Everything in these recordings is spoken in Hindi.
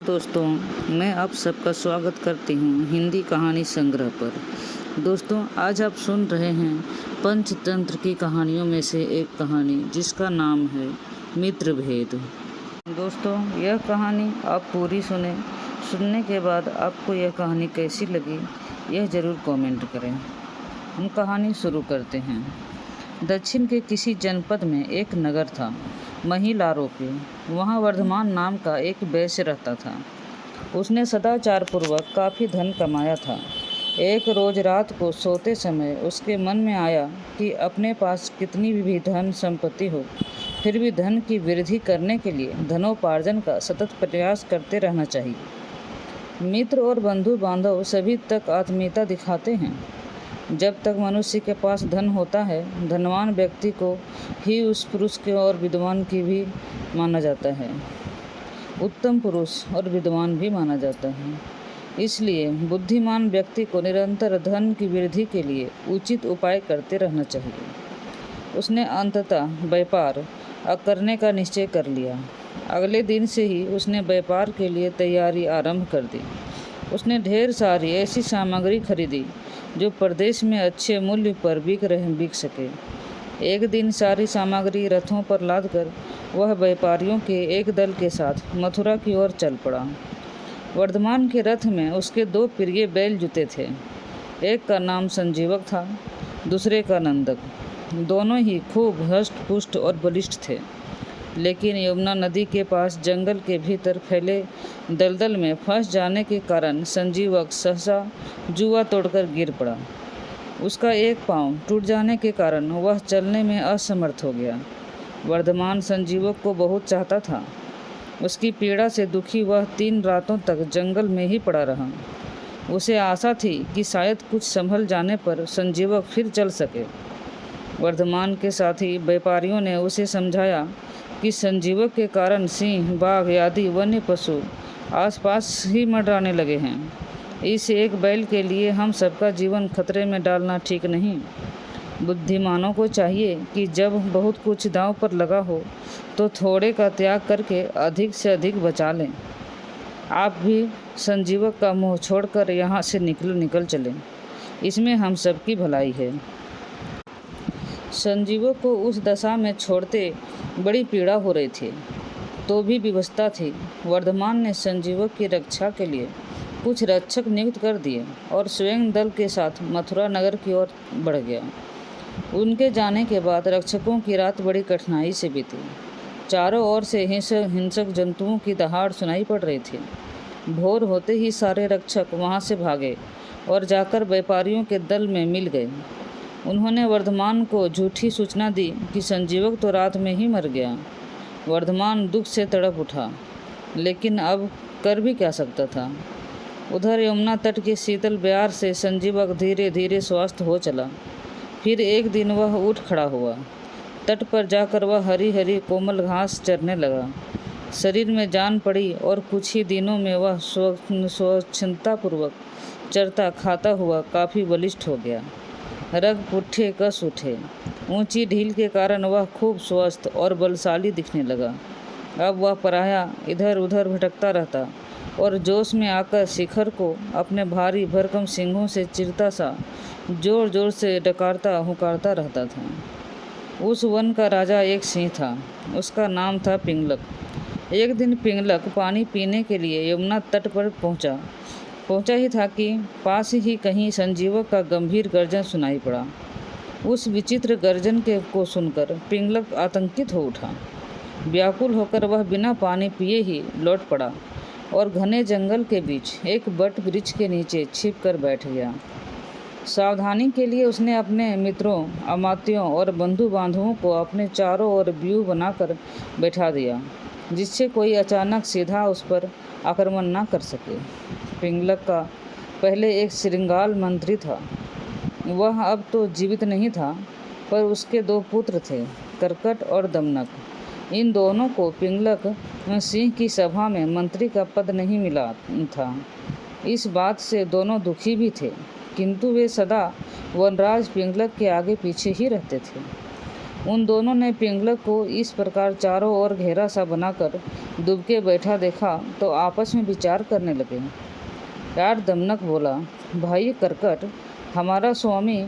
दोस्तों, मैं आप सबका स्वागत करती हूँ हिंदी कहानी संग्रह पर। दोस्तों, आज आप सुन रहे हैं पंचतंत्र की कहानियों में से एक कहानी जिसका नाम है मित्रभेद। दोस्तों, यह कहानी आप पूरी सुनने के बाद आपको यह कहानी कैसी लगी यह ज़रूर कमेंट करें। हम कहानी शुरू करते हैं। दक्षिण के किसी जनपद में एक नगर था, महिलारों के। वहाँ वर्धमान नाम का एक वैश्य रहता था। उसने सदाचारपूर्वक काफ़ी धन कमाया था। एक रोज़ रात को सोते समय उसके मन में आया कि अपने पास कितनी भी धन संपत्ति हो, फिर भी धन की वृद्धि करने के लिए धनोपार्जन का सतत प्रयास करते रहना चाहिए। मित्र और बंधु बांधव सभी तक आत्मीयता दिखाते हैं। जब तक मनुष्य के पास धन होता है, धनवान व्यक्ति को ही उस पुरुष के और विद्वान की भी माना जाता है, उत्तम पुरुष और विद्वान भी माना जाता है। इसलिए बुद्धिमान व्यक्ति को निरंतर धन की वृद्धि के लिए उचित उपाय करते रहना चाहिए। उसने अंततः व्यापार करने का निश्चय कर लिया। अगले दिन से ही उसने व्यापार के लिए तैयारी आरंभ कर दी। उसने ढेर सारी ऐसी सामग्री खरीदी जो प्रदेश में अच्छे मूल्य पर बिक सके। एक दिन सारी सामग्री रथों पर लादकर वह व्यापारियों के एक दल के साथ मथुरा की ओर चल पड़ा। वर्धमान के रथ में उसके दो प्रिय बैल जुते थे। एक का नाम संजीवक था, दूसरे का नंदक। दोनों ही खूब हष्ट पुष्ट और बलिष्ठ थे। लेकिन यमुना नदी के पास जंगल के भीतर फैले दलदल में फंस जाने के कारण संजीवक सहसा जुआ तोड़कर गिर पड़ा। उसका एक पांव टूट जाने के कारण वह चलने में असमर्थ हो गया। वर्धमान संजीवक को बहुत चाहता था। उसकी पीड़ा से दुखी वह 3 रातों तक जंगल में ही पड़ा रहा। उसे आशा थी कि शायद कुछ संभल जाने पर संजीवक फिर चल सके। वर्धमान के साथी व्यापारियों ने उसे समझाया कि संजीवक के कारण सिंह, बाघ आदि वन्य पशु आसपास ही मंडराने लगे हैं। इस एक बैल के लिए हम सबका जीवन खतरे में डालना ठीक नहीं। बुद्धिमानों को चाहिए कि जब बहुत कुछ दांव पर लगा हो तो थोड़े का त्याग करके अधिक से अधिक बचा लें। आप भी संजीवक का मोह छोड़कर यहाँ से निकल चलें। इसमें हम सबकी भलाई है। संजीवक को उस दशा में छोड़ते बड़ी पीड़ा हो रही थी, तो भी व्यवस्था थी। वर्धमान ने संजीवक की रक्षा के लिए कुछ रक्षक नियुक्त कर दिए और स्वयं दल के साथ मथुरा नगर की ओर बढ़ गया। उनके जाने के बाद रक्षकों की रात बड़ी कठिनाई से बीती। चारों ओर से हिंसक जंतुओं की दहाड़ सुनाई पड़ रही थी। भोर होते ही सारे रक्षक वहां से भागे और जाकर व्यापारियों के दल में मिल गए। उन्होंने वर्धमान को झूठी सूचना दी कि संजीवक तो रात में ही मर गया। वर्धमान दुख से तड़प उठा, लेकिन अब कर भी क्या सकता था। उधर यमुना तट के शीतल ब्यार से संजीवक धीरे धीरे स्वस्थ हो चला। फिर एक दिन वह उठ खड़ा हुआ। तट पर जाकर वह हरी हरी कोमल घास चरने लगा। शरीर में जान पड़ी और कुछ ही दिनों में वह स्वच्छतापूर्वक चरता खाता हुआ काफ़ी बलिष्ठ हो गया। रग पुट्ठे कस उठे। ऊंची ढील के कारण वह खूब स्वस्थ और बलशाली दिखने लगा। अब वह पराया इधर उधर भटकता रहता और जोश में आकर शिखर को अपने भारी भरकम सींगों से चिरता सा जोर जोर से डकारता हुकारता रहता था। उस वन का राजा एक सिंह था। उसका नाम था पिंगलक। एक दिन पिंगलक पानी पीने के लिए यमुना तट पर पहुंचा ही था कि पास ही कहीं संजीवक का गंभीर गर्जन सुनाई पड़ा। उस विचित्र गर्जन को सुनकर पिंगलक आतंकित हो उठा। व्याकुल होकर वह बिना पानी पिए ही लौट पड़ा और घने जंगल के बीच एक बट वृक्ष के नीचे छिप कर बैठ गया। सावधानी के लिए उसने अपने मित्रों, अमात्यों और बंधु बांधवों को अपने चारों ओर व्यूह बनाकर बैठा दिया, जिससे कोई अचानक सीधा उस पर आक्रमण न कर सके। पिंगलक का पहले एक श्रृंगाल मंत्री था। वह अब तो जीवित नहीं था, पर उसके 2 पुत्र थे, करकट और दमनक। इन दोनों को पिंगलक सिंह की सभा में मंत्री का पद नहीं मिला था। इस बात से दोनों दुखी भी थे, किंतु वे सदा वनराज पिंगलक के आगे पीछे ही रहते थे। उन दोनों ने पिंगलक को इस प्रकार चारों ओर घेरा सा बनाकर दुबके बैठा देखा तो आपस में विचार करने लगे। यार दमनक बोला, भाई करकट, हमारा स्वामी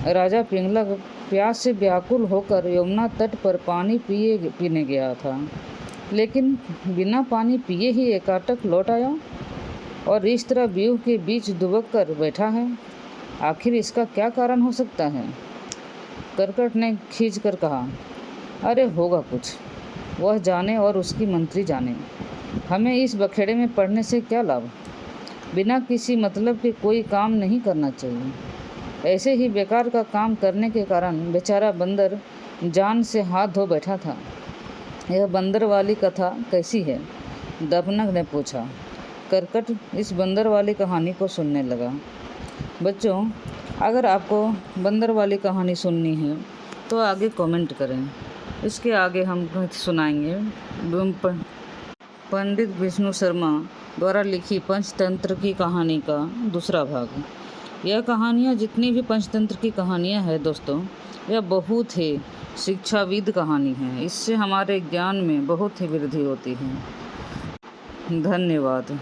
राजा पिंगलक प्यास से व्याकुल होकर यमुना तट पर पानी पीने गया था, लेकिन बिना पानी पिए ही एकाटक लौट आया और इस तरह व्यूह के बीच दुबक कर बैठा है। आखिर इसका क्या कारण हो सकता है? करकट ने खींच कर कहा, अरे होगा कुछ, वह जाने और उसकी मंत्री जाने। हमें इस बखेड़े में पड़ने से क्या लाभ? बिना किसी मतलब के कोई काम नहीं करना चाहिए। ऐसे ही बेकार का काम करने के कारण बेचारा बंदर जान से हाथ धो बैठा था। यह बंदर वाली कथा कैसी है? दमनक ने पूछा। करकट इस बंदर वाली कहानी को सुनने लगा। बच्चों, अगर आपको बंदर वाली कहानी सुननी है तो आगे कमेंट करें। इसके आगे हम सुनाएंगे पंडित विष्णु शर्मा द्वारा लिखी पंचतंत्र की कहानी का दूसरा भाग। यह कहानियाँ, जितनी भी पंचतंत्र की कहानियाँ हैं दोस्तों, यह बहुत ही शिक्षाविद कहानी है। इससे हमारे ज्ञान में बहुत ही वृद्धि होती है। धन्यवाद।